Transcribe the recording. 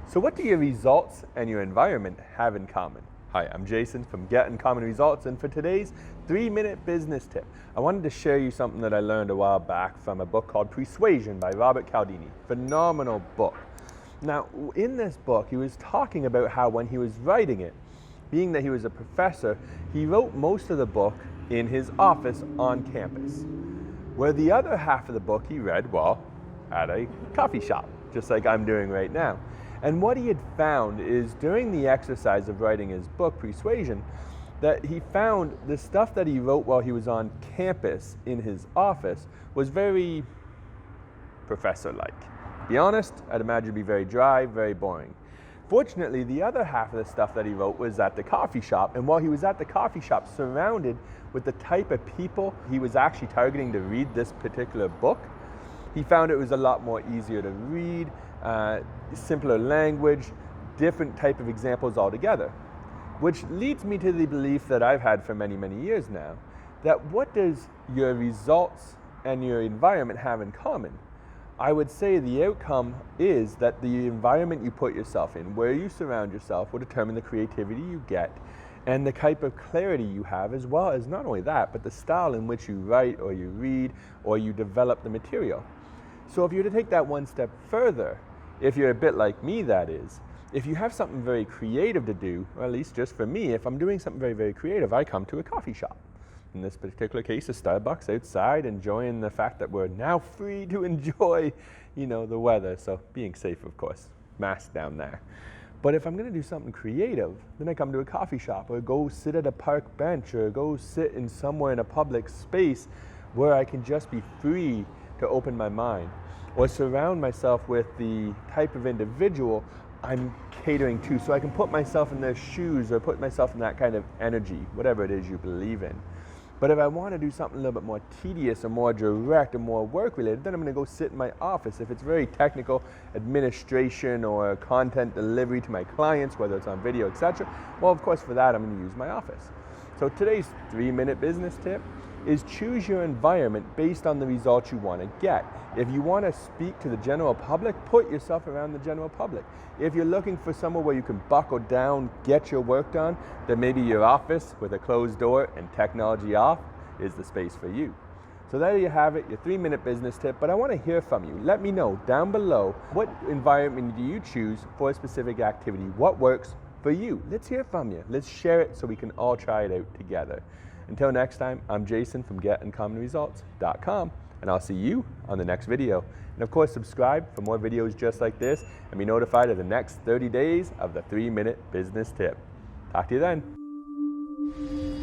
So what do your results and your environment have in common? Hi, I'm Jason from Get Uncommon Results, and for today's 3-minute business tip, I wanted to share you something that I learned a while back from a book called Persuasion by Robert Cialdini. Phenomenal book. Now, in this book, he was talking about how when he was writing it, being that he was a professor, he wrote most of the book in his office on campus, where the other half of the book he read, well, at a coffee shop, just like I'm doing right now. And what he had found is during the exercise of writing his book, Persuasion, that he found the stuff that he wrote while he was on campus in his office was very professor-like. To be honest, I'd imagine it'd be very dry, very boring. Fortunately, the other half of the stuff that he wrote was at the coffee shop, and while he was at the coffee shop surrounded with the type of people he was actually targeting to read this particular book, he found it was a lot more easier to read, simpler language, different type of examples altogether. Which leads me to the belief that I've had for many, many years now, that what does your results and your environment have in common? I would say the outcome is that the environment you put yourself in, where you surround yourself, will determine the creativity you get and the type of clarity you have, as well as not only that, but the style in which you write or you read or you develop the material. So if you were to take that one step further, if you're a bit like me, that is, if you have something very creative to do, or at least just for me, if I'm doing something very, very creative, I come to a coffee shop. In this particular case, a Starbucks outside, enjoying the fact that we're now free to enjoy, the weather. So being safe, of course, mask down there. But if I'm going to do something creative, then I come to a coffee shop or go sit at a park bench or go sit in somewhere in a public space where I can just be free to open my mind, or surround myself with the type of individual I'm catering to, so I can put myself in their shoes or put myself in that kind of energy, whatever it is you believe in. But if I want to do something a little bit more tedious or more direct or more work related, then I'm going to go sit in my office. If it's very technical administration or content delivery to my clients, whether it's on video, etc., well, of course, for that, I'm going to use my office. So today's 3-minute business tip is choose your environment based on the results you want to get. If you want to speak to the general public, put yourself around the general public. If you're looking for somewhere where you can buckle down, get your work done, then maybe your office with a closed door and technology off is the space for you. So there you have it, your 3-minute business tip, but I want to hear from you. Let me know down below, what environment do you choose for a specific activity? What works for you? Let's hear from you. Let's share it so we can all try it out together. Until next time, I'm Jason from GetUncommonResults.com, and I'll see you on the next video. And of course, subscribe for more videos just like this and be notified of the next 30 days of the 3-minute business tip. Talk to you then.